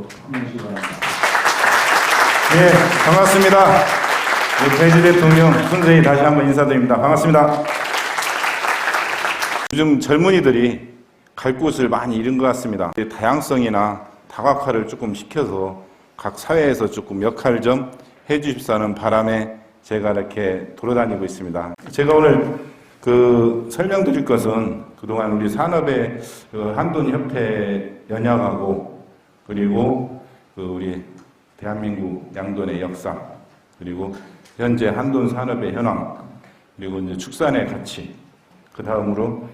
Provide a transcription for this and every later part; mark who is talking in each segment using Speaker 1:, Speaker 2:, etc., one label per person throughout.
Speaker 1: 주시도록 하시기 바랍니다.
Speaker 2: 네, 반갑습니다. 돼지 대통령 손세희 다시 한번 인사드립니다. 반갑습니다. 요즘 젊은이들이 갈 곳을 많이 잃은 것 같습니다. 다양성이나 다각화를 조금 시켜서 각 사회에서 조금 역할 좀 해주십사는 바람에 제가 이렇게 돌아다니고 있습니다. 제가 오늘 설명드릴 것은 그동안 우리 산업의 한돈협회 연약하고 그리고 우리 대한민국 양돈의 역사 그리고 현재 한돈 산업의 현황 그리고 이제 축산의 가치 그 다음으로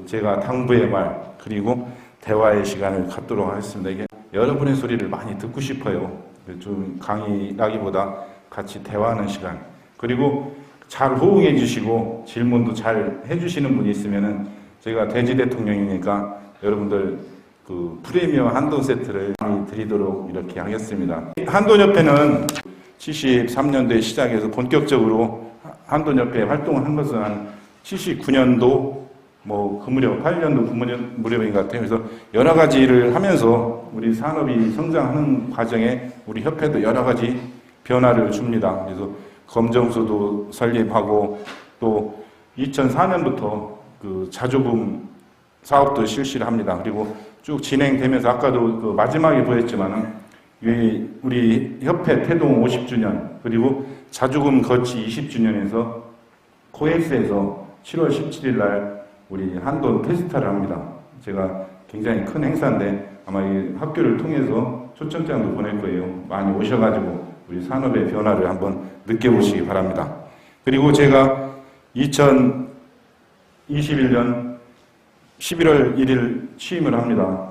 Speaker 2: 제가 당부의 말 그리고 대화의 시간을 갖도록 하겠습니다. 이게 여러분의 소리를 많이 듣고 싶어요. 좀 강의라기보다 같이 대화하는 시간 그리고 잘 호응해 주시고 질문도 잘 해주시는 분이 있으면은 제가 돼지 대통령이니까 여러분들 프리미엄 한돈 세트를 드리도록 이렇게 하겠습니다. 한돈협회는 73년도에 시작해서 본격적으로 한돈협회 활동을 한 것은 한 79년도 그 무렵 8년도 9년 무렵인 것 같아요. 그래서 여러 가지 일을 하면서 우리 산업이 성장하는 과정에 우리 협회도 여러 가지 변화를 줍니다. 그래서 검정소도 설립하고 또 2004년부터 자조금 사업도 실시를 합니다. 그리고 쭉 진행되면서 아까도 마지막에 보였지만은 우리 협회 태동 50주년 그리고 자조금 거치 20주년에서 코엑스에서 7월 17일 날 우리 한돈 페스타를 합니다. 제가 굉장히 큰 행사인데 아마 이 학교를 통해서 초청장도 보낼 거예요. 많이 오셔가지고 우리 산업의 변화를 한번 느껴보시기 바랍니다. 그리고 제가 2021년 11월 1일 취임을 합니다.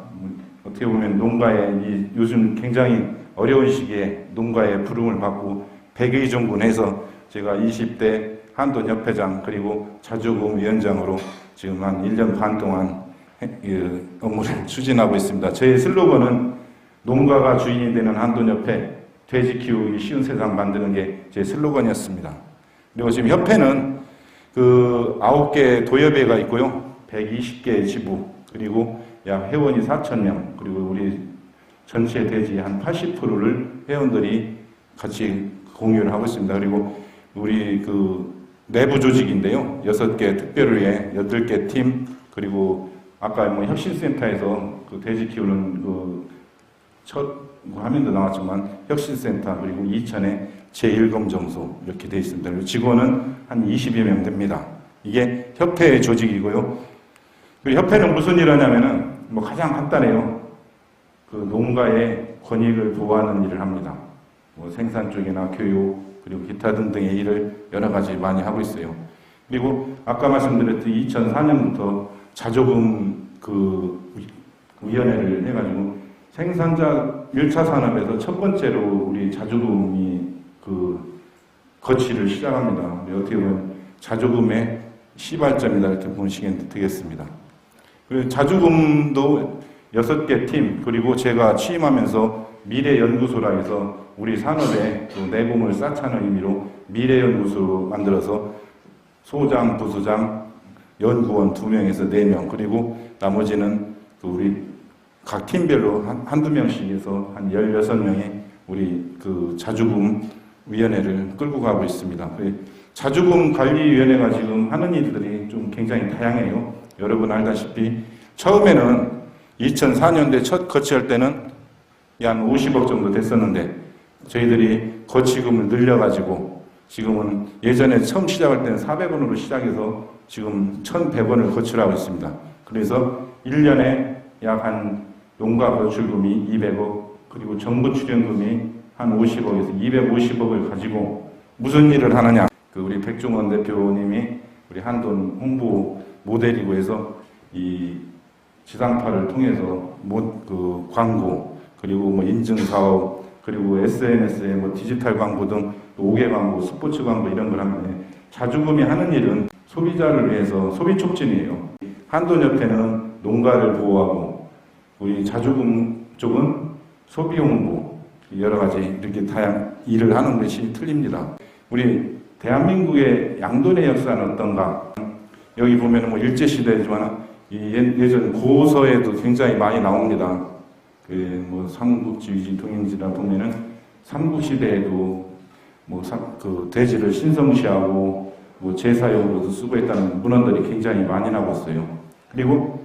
Speaker 2: 어떻게 보면 농가의 요즘 굉장히 어려운 시기에 농가의 부름을 받고 100의 정군해서 제가 20대 한돈협회장 그리고 자조금 위원장으로 지금 한 1년 반 동안 업무를 추진하고 있습니다. 제 슬로건은 농가가 주인이 되는 한돈협회 돼지 키우기 쉬운 세상 만드는 게 제 슬로건이었습니다. 그리고 지금 협회는 9개 도협회가 있고요. 120개 지부, 그리고 약 회원이 4,000명, 그리고 우리 전체 돼지 한 80%를 회원들이 같이 공유를 하고 있습니다. 그리고 우리 내부 조직인데요. 6개 특별위에 8개 팀, 그리고 아까 혁신센터에서 돼지 키우는 첫 화면도 나왔지만 혁신센터 그리고 이천에 제1검정소 이렇게 되어 있습니다. 그리고 직원은 한 20여 명 됩니다. 이게 협회의 조직이고요. 그리고 협회는 무슨 일을 하냐면은 가장 간단해요. 농가의 권익을 보호하는 일을 합니다. 생산 쪽이나 교육 그리고 기타 등등의 일을 여러 가지 많이 하고 있어요. 그리고 아까 말씀드렸듯이 2004년부터 자조금 위원회를 해가지고 생산자 1차 산업에서 첫 번째로 우리 자조금이 거치를 시작합니다. 어떻게 보면 자조금의 시발점이다 이렇게 보시면 되겠습니다. 그리고 자조금도 6개 팀 그리고 제가 취임하면서 미래연구소라 해서 우리 산업에 내공을 쌓자는 의미로 미래연구소 만들어서 소장, 부소장, 연구원 2명에서 4명 그리고 나머지는 우리 각 팀별로 한두 명씩 해서 한 16명의 우리 자조금 위원회를 끌고 가고 있습니다. 자조금 관리위원회가 지금 하는 일들이 좀 굉장히 다양해요. 여러분 알다시피 처음에는 2004년도에 첫 거치할 때는 한 50억 정도 됐었는데 저희들이 거치금을 늘려가지고 지금은 예전에 처음 시작할 때는 400원으로 시작해서 지금 1,100원을 거치라고 있습니다. 그래서 1년에 약 한 농가 거출금이 200억 그리고 정부 출연금이 한 50억에서 250억을 가지고 무슨 일을 하느냐. 우리 백종원 대표님이 우리 한돈 홍보 모델이고 해서 이 지상파를 통해서 광고 그리고 인증사업 그리고 SNS에 디지털 광고 등 5개 광고, 스포츠 광고 이런 걸 하는데 자조금이 하는 일은 소비자를 위해서 소비 촉진이에요. 한돈협회는 농가를 보호하고 우리 자조금 쪽은 소비 홍보 여러 가지 이렇게 다양한 일을 하는 것이 틀립니다. 우리 대한민국의 양돈의 역사는 어떤가? 여기 보면은 일제시대지만 예전 고서에도 굉장히 많이 나옵니다. 뭐 삼국지, 동행지나 보면은 삼국시대에도 그 돼지를 신성시하고 뭐 제사용으로도 쓰고 있다는 문헌들이 굉장히 많이 나고 있어요. 그리고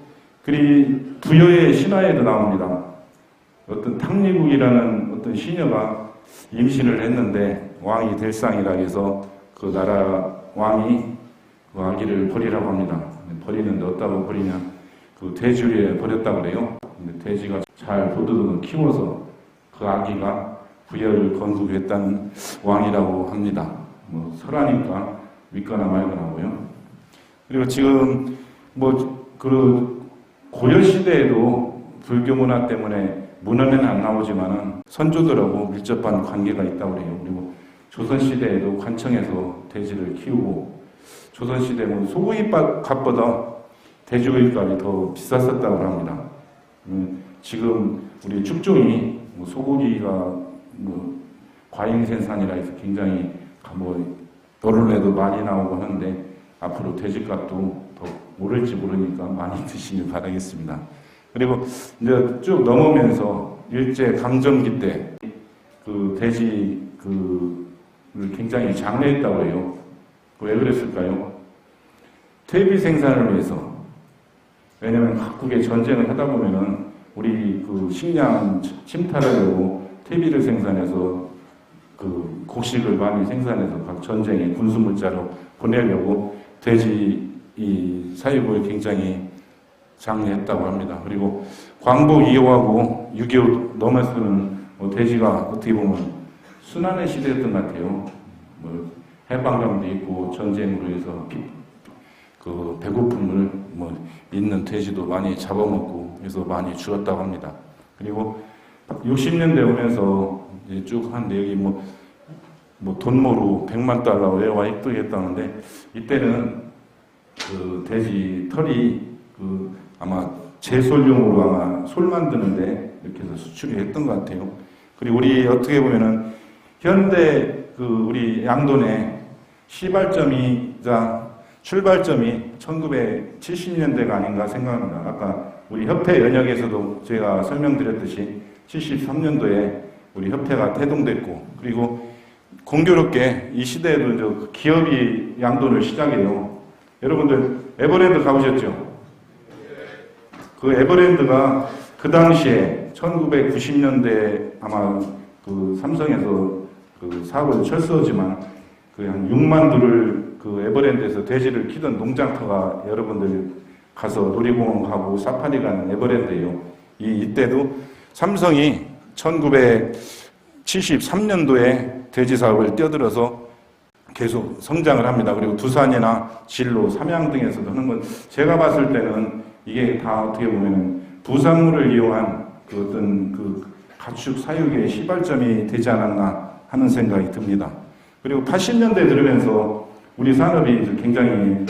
Speaker 2: 부여의 신화에도 나옵니다. 어떤 탕리국이라는 어떤 시녀가 임신을 했는데 왕이 될 상이라 해서 그 나라 왕이 그 아기를 버리라고 합니다. 버리는데 어디다가 버리냐? 그 돼지 위에 버렸다고 그래요. 근데 돼지가 잘 보드득 키워서 그 아기가 부여를 건국했다는 왕이라고 합니다. 뭐 설하니까 믿거나 말거나고요. 그리고 지금 그 고려 시대에도 불교 문화 때문에 문헌에는 안 나오지만은 선조들하고 밀접한 관계가 있다고 그래요. 그리고 조선 시대에도 관청에서 돼지를 키우고 조선 시대 소고기 값보다 돼지고기 값이 더 비쌌었다고 합니다. 지금 우리 축종이 소고기가 과잉 생산이라 해서 굉장히 여름에도 많이 나오고 하는데 앞으로 돼지값도 더 오를지 모르니까 많이 드시길 바라겠습니다. 그리고 이제 쭉 넘으면서 일제 강점기 때 그 돼지 를 굉장히 장려했다고 해요. 왜 그랬을까요? 퇴비 생산을 위해서. 왜냐면 각국의 전쟁을 하다 보면은 우리 그 식량 침탈하려고 퇴비를 생산해서 그 곡식을 많이 생산해서 각 전쟁에 군수물자로 보내려고 돼지 이 사육을 굉장히 장려했다고 합니다. 그리고 광복 이후하고 6.25 넘어서는 돼지가 어떻게 보면 순환의 시대였던 것 같아요. 해방감도 있고 전쟁으로 해서 그 배고픔을 있는 돼지도 많이 잡아먹고 그래서 많이 죽었다고 합니다. 그리고 60년대 오면서 이제 쭉 한 내용이 돈모로 100만 달러 외화 획득했다는데 이때는 그 돼지 털이 아마 제솔용으로 아마 솔 만드는데 이렇게 해서 수출이 했던 것 같아요. 그리고 우리 어떻게 보면은 현대 우리 양돈의 시발점이자 출발점이 1970년대가 아닌가 생각합니다. 아까 우리 협회 연역에서도 제가 설명드렸듯이 73년도에 우리 협회가 태동됐고 그리고 공교롭게 이 시대에도 기업이 양돈을 시작해요. 여러분들 에버랜드 가보셨죠? 그 에버랜드가 그 당시에 1990년대 아마 그 삼성에서 그 사업을 철수하지만 그 한 6만 두를 그 에버랜드에서 돼지를 키던 농장터가 여러분들 가서 놀이공원 가고 사파리 가는 에버랜드예요. 이때도 삼성이 1973년도에 돼지 사업을 뛰어들어서 계속 성장을 합니다. 그리고 두산이나 진로, 삼양 등에서도 하는 건 제가 봤을 때는 이게 다 어떻게 보면은 부산물을 이용한 그 어떤 그 가축 사육의 시발점이 되지 않았나 하는 생각이 듭니다. 그리고 80년대 들으면서 우리 산업이 굉장히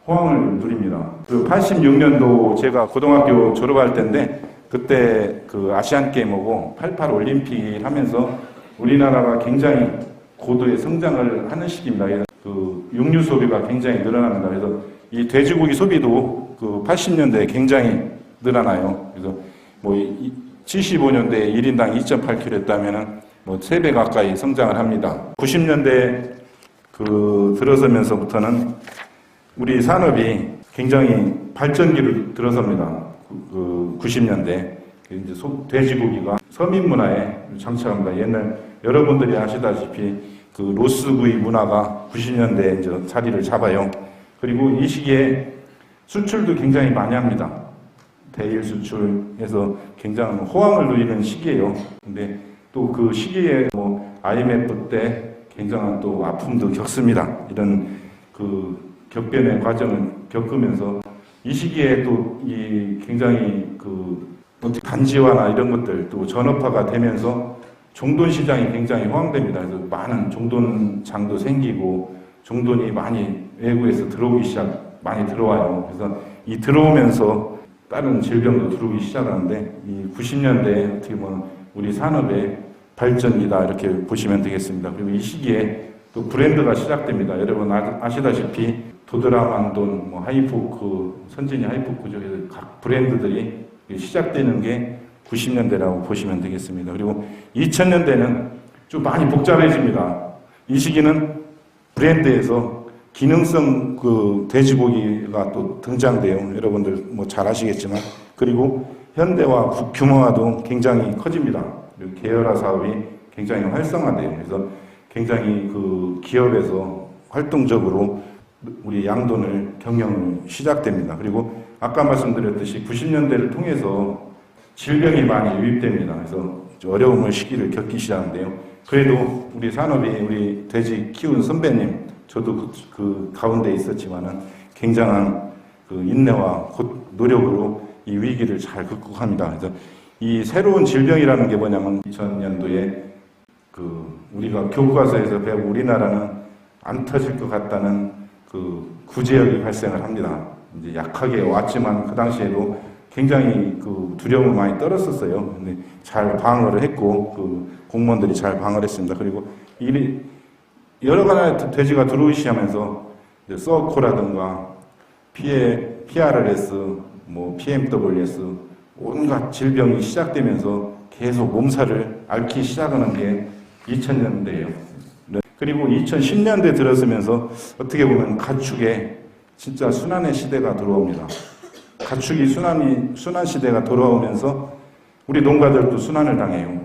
Speaker 2: 호황을 누립니다. 그 86년도 제가 고등학교 졸업할 때인데 그때 그 아시안 게임하고 88 올림픽을 하면서 우리나라가 굉장히 고도의 성장을 하는 시기입니다. 그 육류 소비가 굉장히 늘어납니다. 그래서 이 돼지고기 소비도 그 80년대에 굉장히 늘어나요. 그래서 75년대에 1인당 2.8kg 했다면은 3배 가까이 성장을 합니다. 90년대 들어서면서부터는 우리 산업이 굉장히 발전기를 들어섭니다. 90년대. 이제 돼지고기가 서민 문화에 장착합니다. 옛날 여러분들이 아시다시피 그 로스구이 문화가 90년대에 이제 자리를 잡아요. 그리고 이 시기에 수출도 굉장히 많이 합니다. 대일 수출해서 굉장히 호황을 누리는 시기예요. 근데 또 그 시기에 IMF 때 굉장한 또 아픔도 겪습니다. 이런 그 격변의 과정을 겪으면서 이 시기에 또 이 굉장히 단지화나 이런 것들 또 전업화가 되면서 종돈 시장이 굉장히 호황됩니다. 그래서 많은 종돈장도 생기고 종돈이 많이 외국에서 많이 들어와요. 그래서 이 들어오면서 다른 질병도 들어오기 시작하는데 이 90년대에 어떻게 보면 우리 산업의 발전이다 이렇게 보시면 되겠습니다. 그리고 이 시기에 또 브랜드가 시작됩니다. 여러분 아시다시피 도드라만돈, 하이포크, 선진이 하이포크죠. 그래서 각 브랜드들이 시작되는 게 90년대라고 보시면 되겠습니다. 그리고 2000년대는 좀 많이 복잡해집니다. 이 시기는 브랜드에서 기능성 그 돼지고기가 또 등장돼요. 여러분들 뭐 잘 아시겠지만. 그리고 현대화 규모화도 굉장히 커집니다. 그리고 계열화 사업이 굉장히 활성화돼요. 그래서 굉장히 그 기업에서 활동적으로 우리 양돈을 경영을 시작됩니다. 그리고 아까 말씀드렸듯이 90년대를 통해서 질병이 많이 유입됩니다. 그래서 어려움을 시기를 겪기 시작하는데요. 그래도 우리 산업이 우리 돼지 키운 선배님, 저도 그 가운데 있었지만은 굉장한 그 인내와 노력으로 이 위기를 잘 극복합니다. 그래서 이 새로운 질병이라는 게 뭐냐면 2000년도에 그 우리가 교과서에서 배우고 우리나라는 안 터질 것 같다는 그 구제역이 발생을 합니다. 이제 약하게 왔지만 그 당시에도 굉장히 그 두려움을 많이 떨었었어요. 근데 잘 방어를 했고 그 공무원들이 잘 방어를 했습니다. 그리고 여러 가지 돼지가 들어오기 시작하면서 서코라든가 PRLS, 뭐 PMWS 온갖 질병이 시작되면서 계속 몸살을 앓기 시작하는 게 2000년대예요. 그리고 2010년대 들어서면서 어떻게 보면 가축에 진짜 순환의 시대가 들어옵니다. 가축이 순환 시대가 돌아오면서 우리 농가들도 순환을 당해요.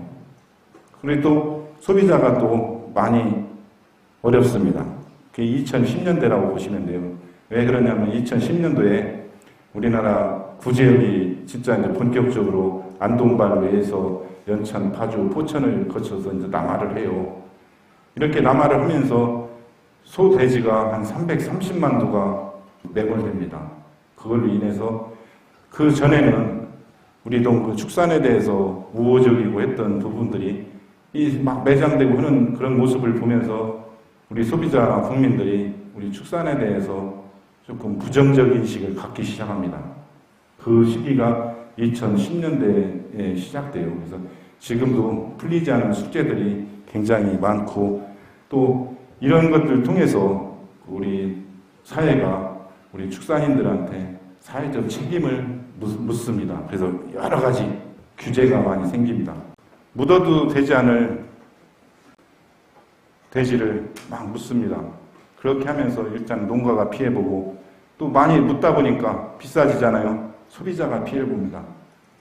Speaker 2: 그리고 또 소비자가 또 많이 어렵습니다. 그게 2010년대라고 보시면 돼요. 왜 그러냐면 2010년도에 우리나라 구제역이 진짜 이제 본격적으로 안동발 외에서 연천, 파주, 포천을 거쳐서 이제 남하를 해요. 이렇게 남하를 하면서 소 돼지가 한 330만 두가 매몰됩니다. 그걸로 인해서 그 전에는 우리도 그 축산에 대해서 우호적이고 했던 부분들이 이 막 매장되고 하는 그런 모습을 보면서 우리 소비자 국민들이 우리 축산에 대해서 조금 부정적 인식을 갖기 시작합니다. 그 시기가 2010년대에 시작돼요. 그래서 지금도 풀리지 않은 숙제들이 굉장히 많고 또 이런 것들을 통해서 우리 사회가 우리 축산인들한테 사회적 책임을 묻습니다. 그래서 여러 가지 규제가 많이 생깁니다. 묻어도 되지 않을 돼지를 막 묻습니다. 그렇게 하면서 일단 농가가 피해보고 또 많이 묻다 보니까 비싸지잖아요. 소비자가 피해를 봅니다.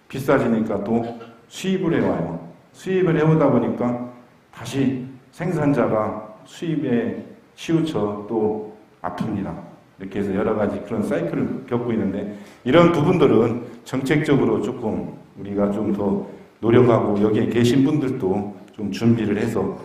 Speaker 2: 비싸지니까 또 수입을 해와요. 수입을 해오다 보니까 다시 생산자가 수입에 치우쳐 또 아픕니다. 이렇게 해서 여러 가지 그런 사이클을 겪고 있는데 이런 부분들은 정책적으로 조금 우리가 좀 더 노력하고 여기에 계신 분들도 좀 준비를 해서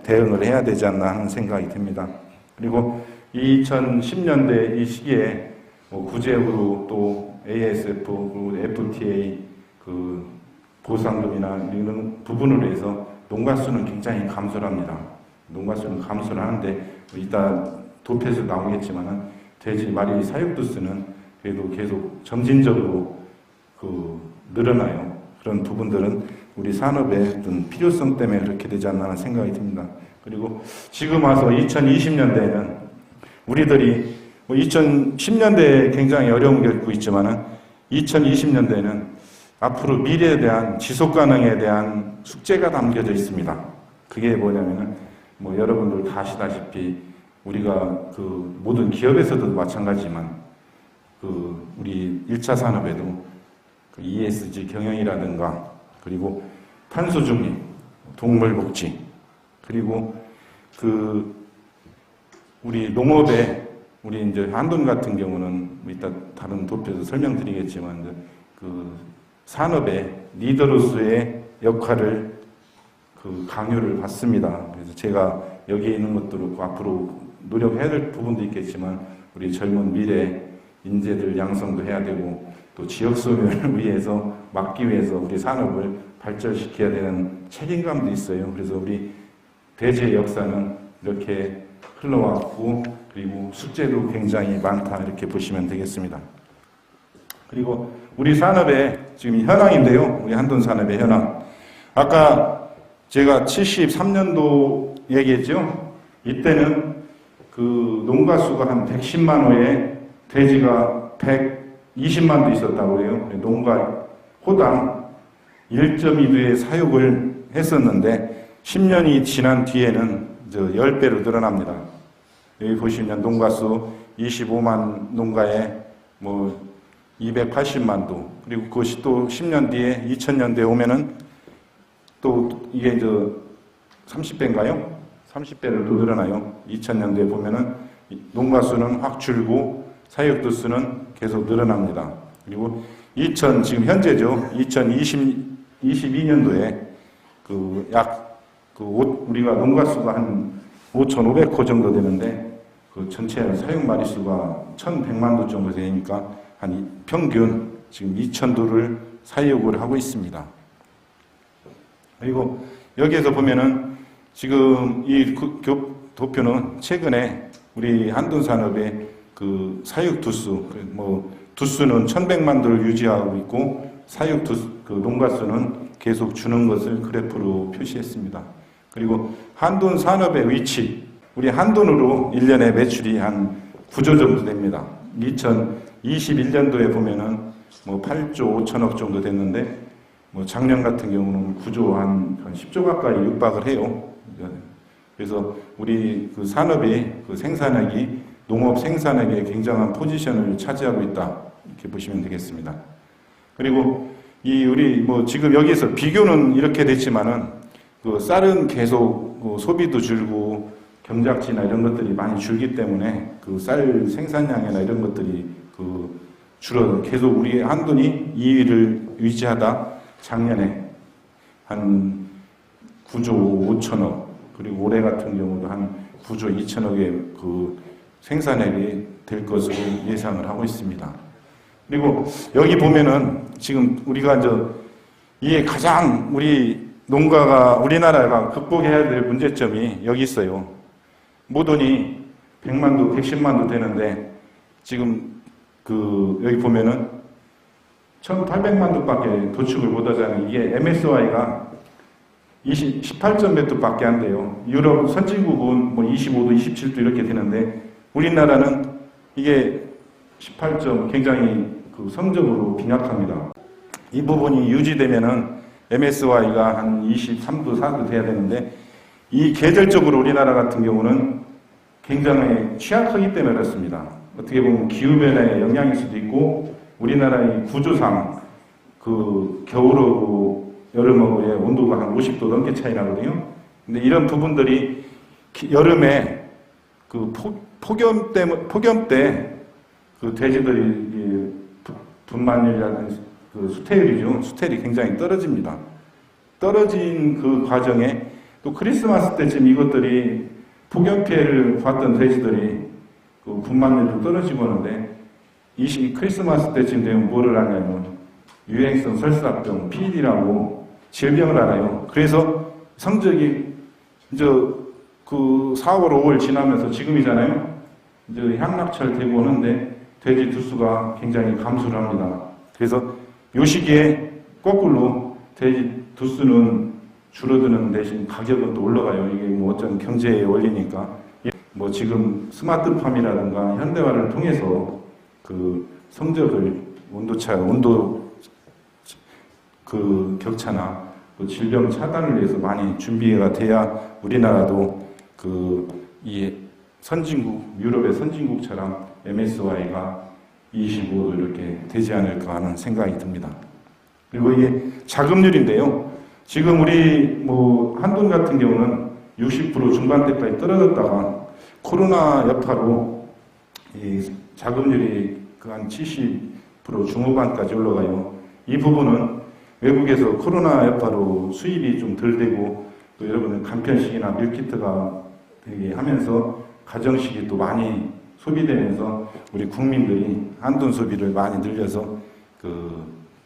Speaker 2: 대응을 해야 되지 않나 하는 생각이 듭니다. 그리고 2010년대 이 시기에 뭐 구제역으로 또 ASF, 그리고 FTA 그 보상금이나 이런 부분으로 해서 농가 수는 굉장히 감소를 합니다. 농가 수는 감소를 하는데 이따 도표에서 나오겠지만은 돼지 마리 사육두수는 그래도 계속 점진적으로 그 늘어나요. 그런 부분들은 우리 산업의 어떤 필요성 때문에 그렇게 되지 않나 하는 생각이 듭니다. 그리고 지금 와서 2020년대에는 우리들이 뭐 2010년대에 굉장히 어려움을 겪고 있지만은 2020년대에는 앞으로 미래에 대한 지속 가능에 대한 숙제가 담겨져 있습니다. 그게 뭐냐면은 뭐 여러분들 다 아시다시피 우리가 그 모든 기업에서도 마찬가지지만 그 우리 1차 산업에도 그 ESG 경영이라든가 그리고 탄소 중립, 동물 복지 그리고 그 우리 농업에 우리 이제 한돈 같은 경우는 이따 다른 도표에서 설명드리겠지만 그 산업의 리더로서의 역할을 그 강요를 받습니다. 그래서 제가 여기에 있는 것도 그렇고 앞으로 노력해야 될 부분도 있겠지만 우리 젊은 미래 인재들 양성도 해야 되고 또 지역 소멸을 위해서 막기 위해서 우리 산업을 발전시켜야 되는 책임감도 있어요. 그래서 우리 돼지의 역사는 이렇게 흘러왔고 그리고 숙제도 굉장히 많다 이렇게 보시면 되겠습니다. 그리고 우리 산업의 지금 현황인데요. 우리 한돈 산업의 현황. 아까 제가 73년도 얘기했죠. 이때는 그 농가 수가 한 110만 호에 돼지가 120만도 있었다고 해요. 농가 호당 1.2도의 사육을 했었는데 10년이 지난 뒤에는 10배로 늘어납니다. 여기 보시면 농가수 25만 농가에 280만 도, 그리고 그것이 또 10년 뒤에 2000년대에 오면은 또 이게 30배인가요? 30배로 늘어나요. 2000년대에 보면은 농가 수는 확 줄고 사육도 수는 계속 늘어납니다. 그리고 지금 현재죠. 2022년도에 우리가 농가 수가 한 5,500호 정도 되는데 전체 사육 마리수가 1,100만 도 정도 되니까 한 평균 지금 2,000도를 사육을 하고 있습니다. 그리고 여기에서 보면은 지금 이 도표는 최근에 우리 한돈산업의 사육 두수, 두수는 1,100만 도를 유지하고 있고 사육 농가 수는 계속 주는 것을 그래프로 표시했습니다. 그리고 한돈산업의 위치, 우리 한돈으로 1년에 매출이 한 9조 정도 됩니다. 2021년도에 보면은 8조 5천억 정도 됐는데 작년 같은 경우는 9조 한 10조 가까이 육박을 해요. 그래서 우리 산업이 생산액이 농업 생산액에 굉장한 포지션을 차지하고 있다, 이렇게 보시면 되겠습니다. 그리고 우리 지금 여기에서 비교는 이렇게 됐지만은 쌀은 계속 소비도 줄고 경작지나 이런 것들이 많이 줄기 때문에 쌀 생산량이나 이런 것들이 줄어 계속 우리 한돈이 2위를 유지하다 작년에 한 9조 5천억, 그리고 올해 같은 경우도 한 9조 2천억의 생산액이 될 것으로 예상을 하고 있습니다. 그리고 여기 보면은 지금 우리가 이게 가장 우리나라가 극복해야 될 문제점이 여기 있어요. 모돈이 100만 도, 110만 도 되는데 지금 여기 보면은 1,800만 도밖에 도축을 못하잖아요. 이게 MSY가 18점 몇 도밖에 안 돼요. 유럽 선진국은 25도, 27도 이렇게 되는데 우리나라는 이게 18점, 굉장히 성적으로 빈약합니다. 이 부분이 유지되면은 MSY가 한 23도, 4도 돼야 되는데 이 계절적으로 우리나라 같은 경우는 굉장히 취약하기 때문에 그렇습니다. 어떻게 보면 기후변화의 영향일 수도 있고 우리나라의 구조상 겨울하고 여름하고의 온도가 한 50도 넘게 차이 나거든요. 근데 이런 부분들이 여름에 폭염 때 돼지들이 분만율이라든지 수태율이죠. 수태율이 굉장히 떨어집니다. 떨어진 과정에 또 크리스마스 때쯤 이것들이 폭염 피해를 봤던 돼지들이 분만율도 떨어지고 하는데 크리스마스 때쯤 되면 뭐를 하냐면 유행성 설사병, PED라고 질병을 알아요. 그래서 성적이 4월, 5월 지나면서 지금이잖아요. 향락철 되고 오는데 돼지 두수가 굉장히 감소를 합니다. 그래서 이 시기에 거꾸로 돼지 두수는 줄어드는 대신 가격은 또 올라가요. 이게 어쩐 경제의 원리니까. 지금 스마트팜이라든가 현대화를 통해서 성적을 온도 격차나 질병 차단을 위해서 많이 준비가 돼야 우리나라도 이 유럽의 선진국처럼 MSY가 25도 이렇게 되지 않을까 하는 생각이 듭니다. 그리고 이게 자급률인데요. 지금 우리 한돈 같은 경우는 60% 중반대까지 떨어졌다가 코로나 여파로 이 자급률이 한 70% 중후반까지 올라가요. 이 부분은 외국에서 코로나 여파로 수입이 좀 덜 되고 또 여러분은 간편식이나 밀키트가 되게 하면서 가정식이 또 많이 소비되면서 우리 국민들이 한돈 소비를 많이 늘려서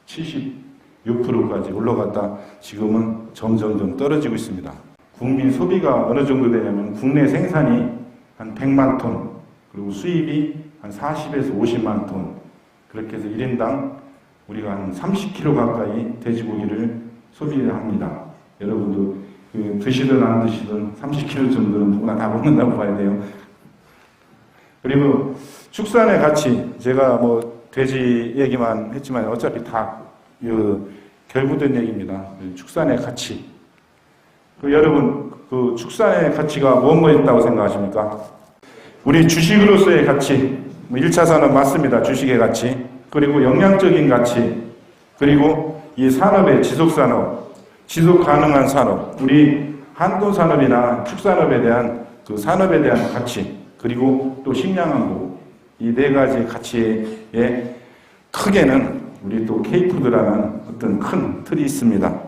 Speaker 2: 76%까지 올라갔다 지금은 점점 떨어지고 있습니다. 국민 소비가 어느 정도 되냐면 국내 생산이 한 100만 톤, 그리고 수입이 한 40에서 50만 톤, 그렇게 해서 1인당 우리가 한 30kg 가까이 돼지고기를 소비합니다. 여러분도 드시든 안 드시든 30kg 정도는 누구나 다 먹는다고 봐야 돼요. 그리고 축산의 가치, 제가 돼지 얘기만 했지만 어차피 다 결부된 얘기입니다. 축산의 가치. 여러분, 그 축산의 가치가 뭐뭐 있다고 생각하십니까? 우리 주식으로서의 가치, 1차 산업 맞습니다. 주식의 가치. 그리고 영양적인 가치. 그리고 이 산업의 지속산업, 지속 가능한 산업. 우리 한돈산업이나 축산업에 대한 그 산업에 대한 가치. 그리고 또 식량안보. 이 네 가지 가치에 크게는 우리 또 K푸드라는 어떤 큰 틀이 있습니다.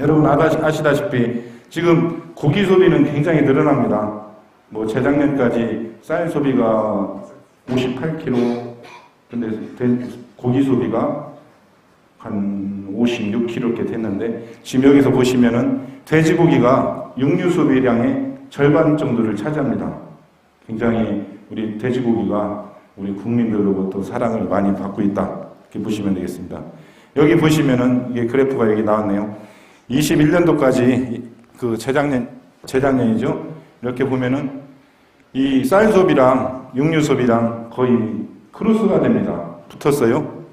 Speaker 2: 여러분 아시다시피 지금 고기 소비는 굉장히 늘어납니다. 뭐 재작년까지 쌀 소비가 58kg, 근데 고기 소비가 한 56kg 이렇게 됐는데 지금 여기서 보시면은 돼지고기가 육류 소비량의 절반 정도를 차지합니다. 굉장히 우리 돼지고기가 우리 국민들로부터 사랑을 많이 받고 있다. 이렇게 보시면 되겠습니다. 여기 보시면은 이게 그래프가 여기 나왔네요. 21년도까지 그 재작년이죠. 이렇게 보면은 이 쌀 소비랑 육류 소비랑 거의 크로스가 됩니다. 붙었어요.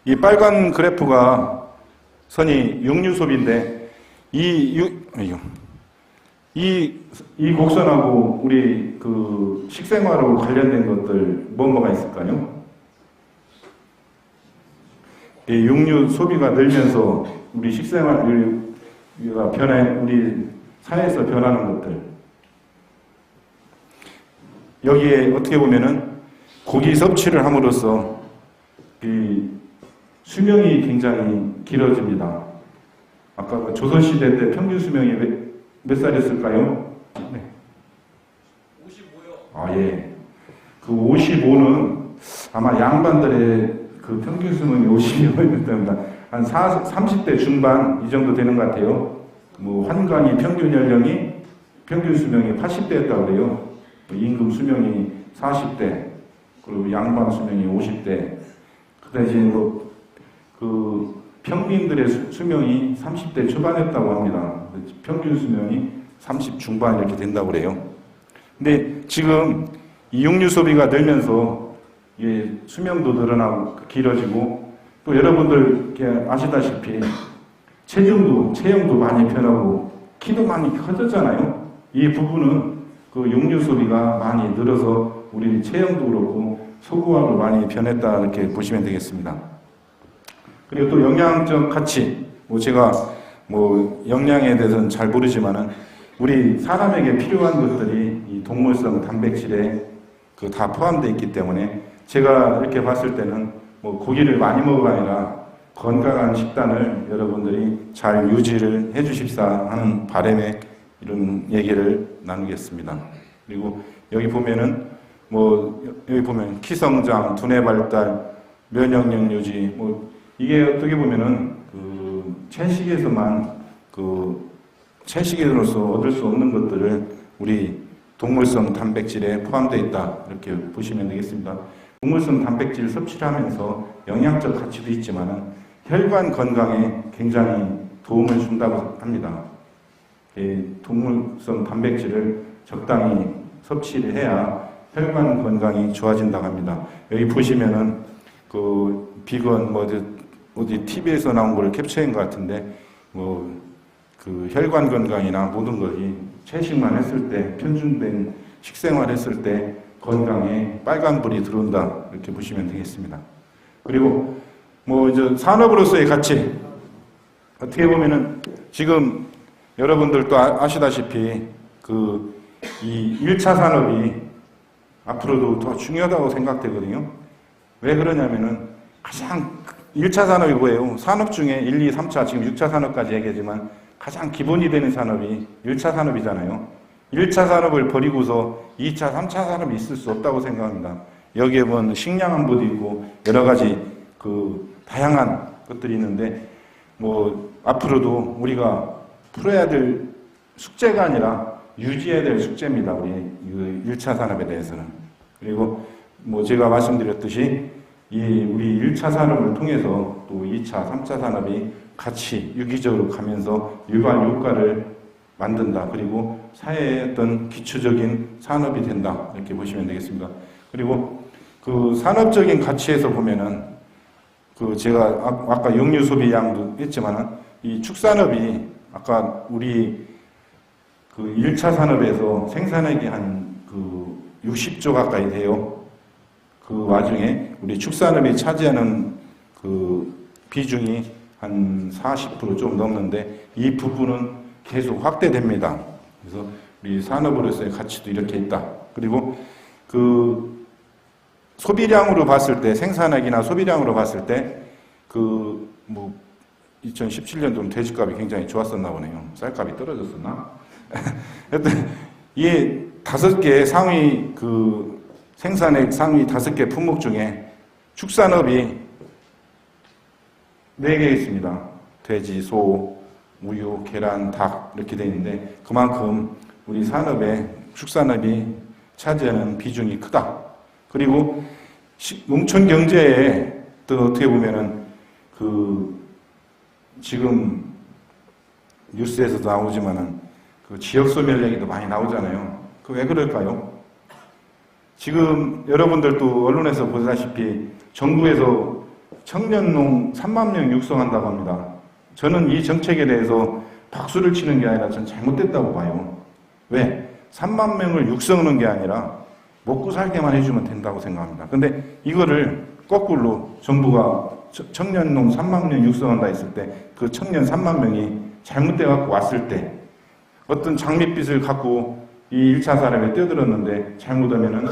Speaker 2: 이 빨간 그래프가 선이 육류 소비인데 이 곡선하고 우리 그 식생활하고 관련된 것들 뭐가 있을까요? 이 육류 소비가 늘면서 우리 식생활 우리가 우리 사회에서 변하는 것들. 여기에 어떻게 보면은 고기 섭취를 함으로써 이 수명이 굉장히 길어집니다. 아까 조선시대 때 평균 수명이 몇 살이었을까요? 네. 55요. 아, 예. 그 55는 아마 양반들의 그 평균 수명이 50이었기 때문에 한 30대 중반 이 정도 되는 것 같아요. 뭐 환관이 평균 수명이 80대였다고 그래요. 임금 수명이 40대, 그리고 양반 수명이 50대. 그 대신 그 평민들의 수명이 30대 초반이었다고 합니다. 평균 수명이 30 중반 이렇게 된다고 그래요. 근데 지금 이 육류 소비가 늘면서 수명도 늘어나고 길어지고 또 여러분들 아시다시피 체형도 많이 변하고 키도 많이 커졌잖아요. 이 부분은 그 육류 소비가 많이 늘어서 우리 체형도 그렇고 소구화로 많이 변했다 이렇게 보시면 되겠습니다. 그리고 또 영양적 가치, 제가 영양에 대해서는 잘 모르지만은 우리 사람에게 필요한 것들이 이 동물성 단백질에 다 포함되어 있기 때문에 제가 이렇게 봤을 때는 고기를 많이 먹어가 아니라 건강한 식단을 여러분들이 잘 유지를 해 주십사 하는 바람에 이런 얘기를 나누겠습니다. 그리고 여기 보면은 여기 보면 키성장, 두뇌 발달, 면역력 유지, 이게 어떻게 보면은 채식에로서 얻을 수 없는 것들을 우리 동물성 단백질에 포함되어 있다 이렇게 보시면 되겠습니다. 동물성 단백질 섭취를 하면서 영양적 가치도 있지만은 혈관 건강에 굉장히 도움을 준다고 합니다. 동물성 단백질을 적당히 섭취를 해야 혈관 건강이 좋아진다고 합니다. 여기 보시면은 비건 어디 TV에서 나온 걸 캡처한 것 같은데 그 혈관 건강이나 모든 것이 채식만 했을 때 편중된 식생활 했을 때 건강에 빨간불이 들어온다 이렇게 보시면 되겠습니다. 그리고 이제 산업으로서의 가치 어떻게 보면은 지금 여러분들도 아시다시피 이 1차 산업이 앞으로도 더 중요하다고 생각되거든요. 왜 그러냐면은 가장 1차 산업이 뭐예요? 산업 중에 1, 2, 3차 지금 6차 산업까지 얘기하지만 가장 기본이 되는 산업이 1차 산업이잖아요. 1차 산업을 버리고서 2차, 3차 산업이 있을 수 없다고 생각합니다. 여기에 식량안보도 있고 여러 가지 다양한 것들이 있는데 앞으로도 우리가 풀어야 될 숙제가 아니라 유지해야 될 숙제입니다. 우리 1차 산업에 대해서는. 그리고 제가 말씀드렸듯이 우리 1차 산업을 통해서 또 2차, 3차 산업이 같이 유기적으로 가면서 유발 효과를 만든다. 그리고 사회의 어떤 기초적인 산업이 된다. 이렇게 보시면 되겠습니다. 그리고 산업적인 가치에서 보면은 제가 아까 육류 소비량도 했지만은 이 축산업이 아까 우리 1차 산업에서 생산액이 한 60조 가까이 돼요. 그 와중에 우리 축산업이 차지하는 비중이 한 40% 좀 넘는데 이 부분은 계속 확대됩니다. 그래서 우리 산업으로서의 가치도 이렇게 있다. 그리고 소비량으로 봤을 때, 생산액이나 소비량으로 봤을 때, 2017년도는 돼지값이 굉장히 좋았었나 보네요. 쌀값이 떨어졌었나? 하여튼, 이 5개 상위, 생산액 상위 5개 품목 중에 축산업이 4개 있습니다. 돼지, 소, 우유, 계란, 닭, 이렇게 되어 있는데, 그만큼 우리 축산업이 차지하는 비중이 크다. 그리고 농촌 경제에 또 어떻게 보면은 지금 뉴스에서도 나오지만은 지역 소멸 얘기도 많이 나오잖아요. 왜 그럴까요? 지금 여러분들도 언론에서 보다시피 정부에서 청년농 3만 명 육성한다고 합니다. 저는 이 정책에 대해서 박수를 치는 게 아니라 전 잘못됐다고 봐요. 왜? 3만 명을 육성하는 게 아니라 먹고 살게만 해주면 된다고 생각합니다. 근데 이거를 거꾸로 정부가 청년농 3만 명 육성한다 했을 때 그 청년 3만 명이 잘못돼 갖고 왔을 때 어떤 장밋빛을 갖고 이 1차 산업에 뛰어들었는데 잘못하면은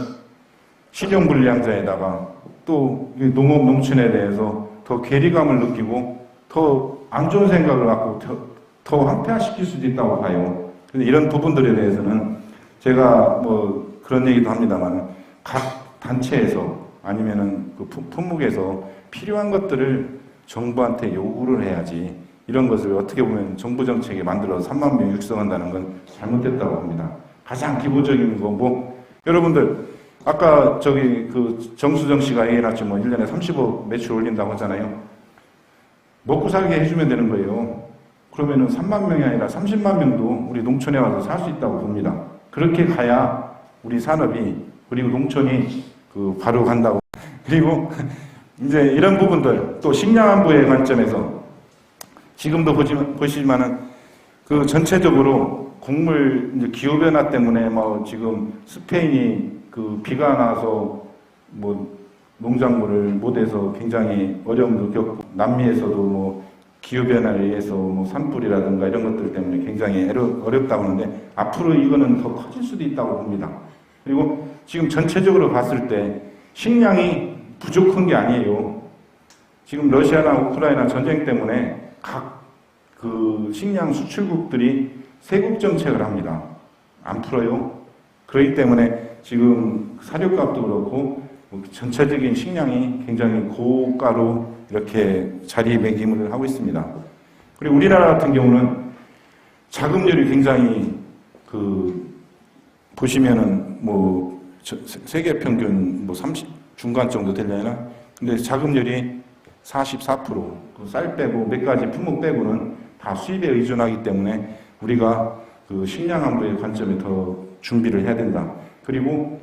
Speaker 2: 신용불량자에다가 또 농업 농촌에 대해서 더 괴리감을 느끼고 더 안 좋은 생각을 갖고 더 황폐화시킬 수도 있다고 봐요. 근데 이런 부분들에 대해서는 제가 그런 얘기도 합니다만 각 단체에서 아니면은 품목에서 필요한 것들을 정부한테 요구를 해야지 이런 것을 어떻게 보면 정부 정책에 만들어서 3만 명 육성한다는 건 잘못됐다고 봅니다. 가장 기본적인 거 여러분들 아까 정수정 씨가 얘기해놨죠. 1년에 30억 매출 올린다고 하잖아요. 먹고 살게 해주면 되는 거예요. 그러면은 3만 명이 아니라 30만 명도 우리 농촌에 와서 살 수 있다고 봅니다. 그렇게 가야 우리 산업이 그리고 농촌이 바로 간다고. 그리고 이제 이런 부분들 또 식량안보의 관점에서 지금도 보시면은 전체적으로 곡물 이제 기후 변화 때문에 지금 스페인이 비가 나서 농작물을 못해서 굉장히 어려움도 겪고 남미에서도 기후 변화에 의해서 산불이라든가 이런 것들 때문에 굉장히 어렵다고 하는데 앞으로 이거는 더 커질 수도 있다고 봅니다. 그리고 지금 전체적으로 봤을 때 식량이 부족한 게 아니에요. 지금 러시아나 우크라이나 전쟁 때문에 각 식량 수출국들이 세국 정책을 합니다. 안 풀어요. 그렇기 때문에 지금 사료값도 그렇고 전체적인 식량이 굉장히 고가로 이렇게 자리매김을 하고 있습니다. 그리고 우리나라 같은 경우는 자금률이 굉장히 보시면은 세계 평균 30 중간 정도 되려나? 근데 자금률이 44%, 쌀 빼고 몇 가지 품목 빼고는 다 수입에 의존하기 때문에 우리가 식량 안보의 관점에 더 준비를 해야 된다. 그리고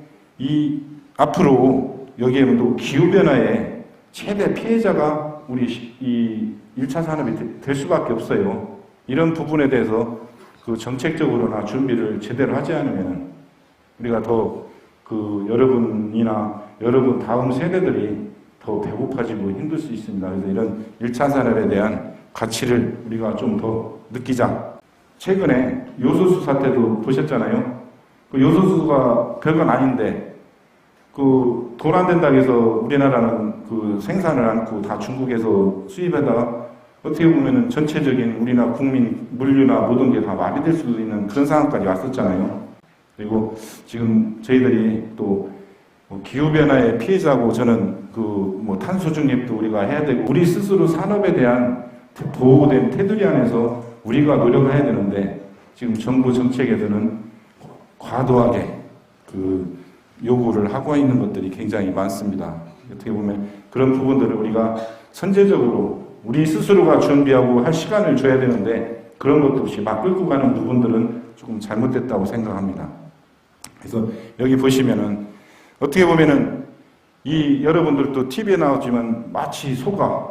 Speaker 2: 앞으로 여기에 또 기후변화의 최대 피해자가 우리 이 1차 산업이 될 수밖에 없어요. 이런 부분에 대해서 정책적으로나 준비를 제대로 하지 않으면 우리가 더 여러분이나 여러분 다음 세대들이 더 배고파지고 힘들 수 있습니다. 그래서 이런 1차 산업에 대한 가치를 우리가 좀 더 느끼자. 최근에 요소수 사태도 보셨잖아요. 요소수가 별건 아닌데 돈 안 된다고 해서 우리나라는 생산을 않고 다 중국에서 수입하다가 어떻게 보면은 전체적인 우리나라 국민 물류나 모든 게 다 마비될 수도 있는 그런 상황까지 왔었잖아요. 그리고 지금 저희들이 또 기후변화의 피해자고 저는 탄소 중립도 우리가 해야 되고 우리 스스로 산업에 대한 보호된 테두리 안에서 우리가 노력을 해야 되는데 지금 정부 정책에서는 과도하게 요구를 하고 있는 것들이 굉장히 많습니다. 어떻게 보면 그런 부분들을 우리가 선제적으로 우리 스스로가 준비하고 할 시간을 줘야 되는데 그런 것도 없이 막 끌고 가는 부분들은 조금 잘못됐다고 생각합니다. 그래서 여기 보시면은 어떻게 보면은 이 여러분들도 TV에 나왔지만 마치 소가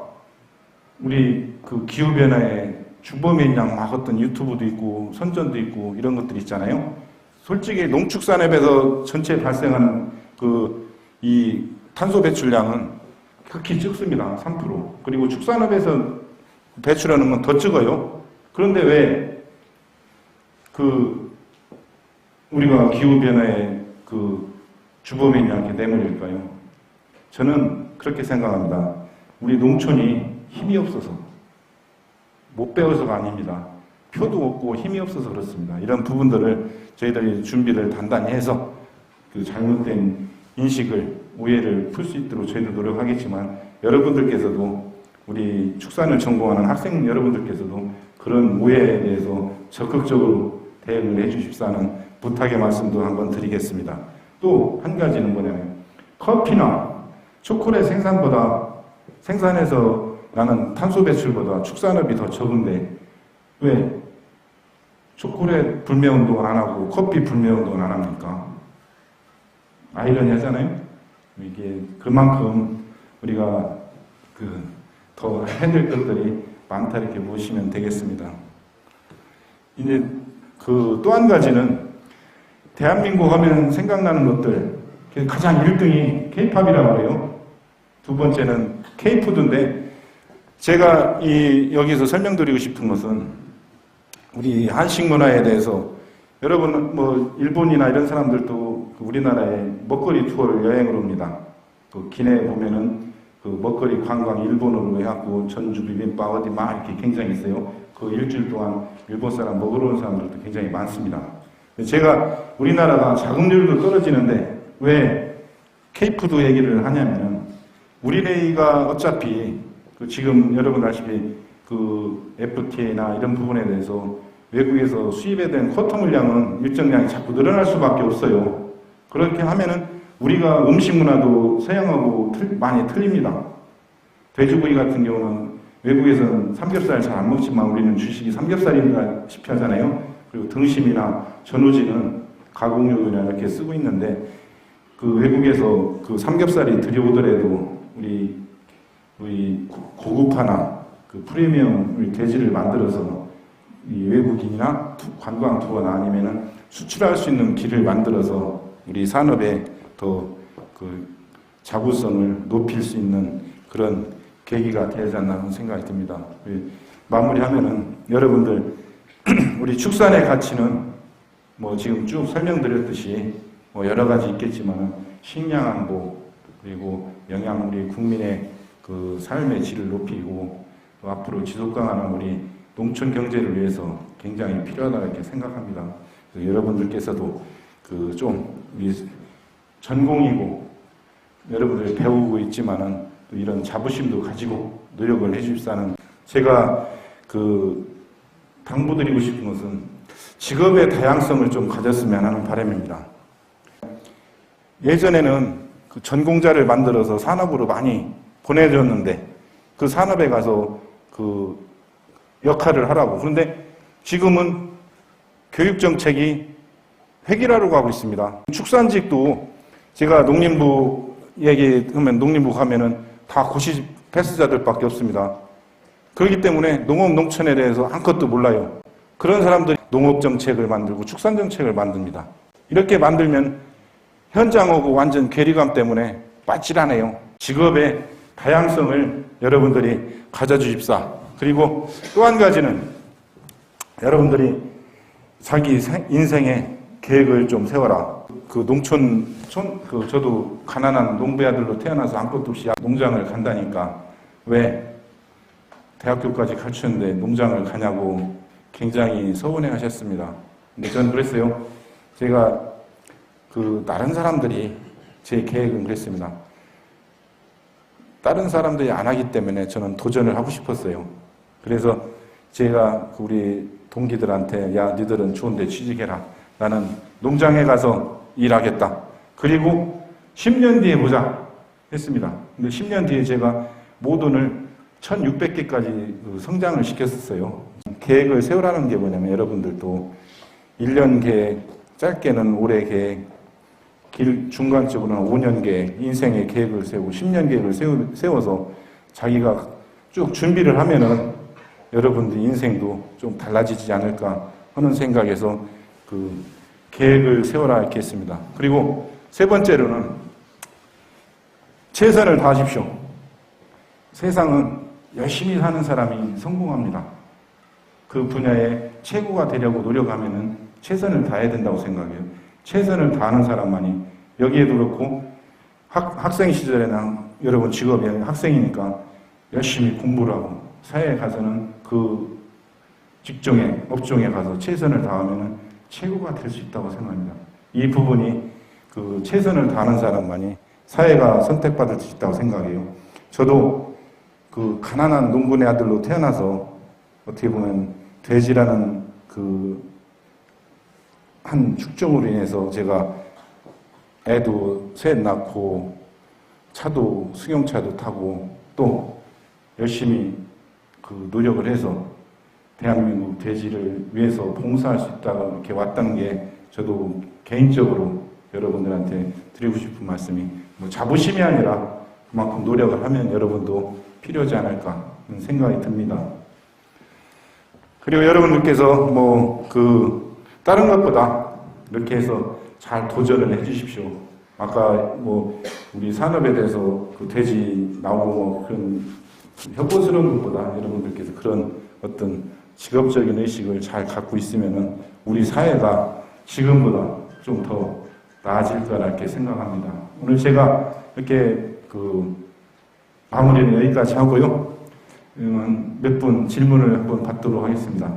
Speaker 2: 우리 그 기후변화에 주범인 양 막 어떤 유튜브도 있고 선전도 있고 이런 것들 있잖아요. 솔직히 농축산업에서 전체 발생하는 이 탄소 배출량은 극히 적습니다. 3%. 그리고 축산업에서 배출하는 건 더 적어요. 그런데 왜 우리가 기후변화에 주범인 양에게 내몰릴까요? 저는 그렇게 생각합니다. 우리 농촌이 힘이 없어서, 못 배워서가 아닙니다. 표도 없고 힘이 없어서 그렇습니다. 이런 부분들을 저희들이 준비를 단단히 해서 잘못된 인식을, 오해를 풀 수 있도록 저희도 노력하겠지만, 여러분들께서도, 우리 축산을 전공하는 학생 여러분들께서도 그런 오해에 대해서 적극적으로 대응을 해주십사는 부탁의 말씀도 한번 드리겠습니다. 또 한 가지는 뭐냐면, 커피나 초콜릿 생산해서 나는 탄소 배출보다 축산업이 더 적은데 왜 초콜릿 불매 운동을 안 하고 커피 불매 운동을 안 합니까? 아이러니하잖아요. 이게 그만큼 우리가 더 해야 될 것들이 많다 이렇게 보시면 되겠습니다. 이제 또 한 가지는 대한민국 하면 생각나는 것들 가장 1등이 K-팝이라고 해요. 두 번째는 K-푸드인데 제가 여기서 설명드리고 싶은 것은 우리 한식 문화에 대해서 여러분 일본이나 이런 사람들도 우리나라에 먹거리 투어를 여행을 옵니다. 기내에 보면은 먹거리 관광 일본으로 해갖고 전주 비빔밥 어디 막 이렇게 굉장히 있어요. 일주일 동안 일본 사람 먹으러 온 사람들도 굉장히 많습니다. 제가 우리나라가 자급률도 떨어지는데 왜 K푸드 얘기를 하냐면은 우리나라가 어차피 지금 여러분 아시피 FTA나 이런 부분에 대해서 외국에서 수입에 대한 쿼터 물량은 일정량이 자꾸 늘어날 수밖에 없어요. 그렇게 하면은 우리가 음식 문화도 서양하고 많이 틀립니다. 돼지고기 같은 경우는 외국에서는 삼겹살 잘 안 먹지만 우리는 주식이 삼겹살인가 싶이 하잖아요. 그리고 등심이나 전우지는 가공육이나 이렇게 쓰고 있는데 외국에서 삼겹살이 들여오더라도 우리 고급화나 프리미엄 돼지를 만들어서 외국인이나 관광 투어나 아니면은 수출할 수 있는 길을 만들어서 우리 산업에 더 자구성을 높일 수 있는 그런 계기가 되지 않나 하는 생각이 듭니다. 마무리하면은 여러분들 우리 축산의 가치는 지금 쭉 설명드렸듯이 여러 가지 있겠지만 식량 안보 그리고 영양 우리 국민의 삶의 질을 높이고 또 앞으로 지속 강화하는 우리 농촌 경제를 위해서 굉장히 필요하다 이렇게 생각합니다. 여러분들께서도 좀 전공이고 여러분들이 배우고 있지만은 또 이런 자부심도 가지고 노력을 해주십사는 제가 당부드리고 싶은 것은 직업의 다양성을 좀 가졌으면 하는 바람입니다. 예전에는 전공자를 만들어서 산업으로 많이 보내줬는데 그 산업에 가서 역할을 하라고. 그런데 지금은 교육정책이 획일화로 가고 있습니다. 축산직도 제가 농림부 얘기하면 농림부 가면은 다 고시 패스자들밖에 없습니다. 그렇기 때문에 농업 농촌에 대해서 한껏도 몰라요. 그런 사람들이 농업정책을 만들고 축산정책을 만듭니다. 이렇게 만들면 현장하고 완전 괴리감 때문에 빠질하네요. 직업의 다양성을 여러분들이 가져주십사. 그리고 또 한 가지는 여러분들이 자기 인생의 계획을 좀 세워라. 저도 가난한 농부 아들로 태어나서 아무것도 없이 농장을 간다니까 왜 대학교까지 가르쳤는데 농장을 가냐고 굉장히 서운해 하셨습니다. 근데 저는 그랬어요. 제가 다른 사람들이 제 계획은 그랬습니다. 다른 사람들이 안 하기 때문에 저는 도전을 하고 싶었어요. 그래서 제가 우리 동기들한테 야 니들은 좋은데 취직해라. 나는 농장에 가서 일하겠다. 그리고 10년 뒤에 보자 했습니다. 근데 10년 뒤에 제가 모돈을 1600개까지 성장을 시켰었어요. 계획을 세우라는 게 뭐냐면 여러분들도 1년 계획, 짧게는 올해 계획, 중간적으로는 5년 계획, 인생의 계획을 세우고 10년 계획을 세워서 자기가 쭉 준비를 하면은 여러분들 인생도 좀 달라지지 않을까 하는 생각에서 그 계획을 세워라 이렇게 했습니다. 그리고 세 번째로는 최선을 다하십시오. 세상은 열심히 사는 사람이 성공합니다. 그 분야에 최고가 되려고 노력하면은 최선을 다해야 된다고 생각해요. 최선을 다하는 사람만이, 여기에도 그렇고 학생 시절에는 여러분 직업이 학생이니까 열심히 공부를 하고 사회에 가서는 그 직종에, 업종에 가서 최선을 다하면은 최고가 될 수 있다고 생각합니다. 이 부분이 그 최선을 다하는 사람만이 사회가 선택받을 수 있다고 생각해요. 저도 그 가난한 농군의 아들로 태어나서 어떻게 보면 돼지라는 그 한 축종으로 인해서 제가 애도 셋 낳고 차도 승용차도 타고 또 열심히 그 노력을 해서 대한민국 돼지를 위해서 봉사할 수 있다고 이렇게 왔다는 게 저도 개인적으로 여러분들한테 드리고 싶은 말씀이 뭐 자부심이 아니라 그만큼 노력을 하면 여러분도 필요하지 않을까 하는 생각이 듭니다. 그리고 여러분들께서 뭐 다른 것보다 이렇게 해서 잘 도전을 해 주십시오. 아까 뭐 우리 산업에 대해서 그 돼지 나오고 뭐 그런 혐오스러운 것보다 여러분들께서 그런 어떤 직업적인 의식을 잘 갖고 있으면은 우리 사회가 지금보다 좀 더 나아질 거라 이렇게 생각합니다. 오늘 제가 이렇게 마무리는 여기까지 하고요. 몇 분 질문을 한번 받도록 하겠습니다.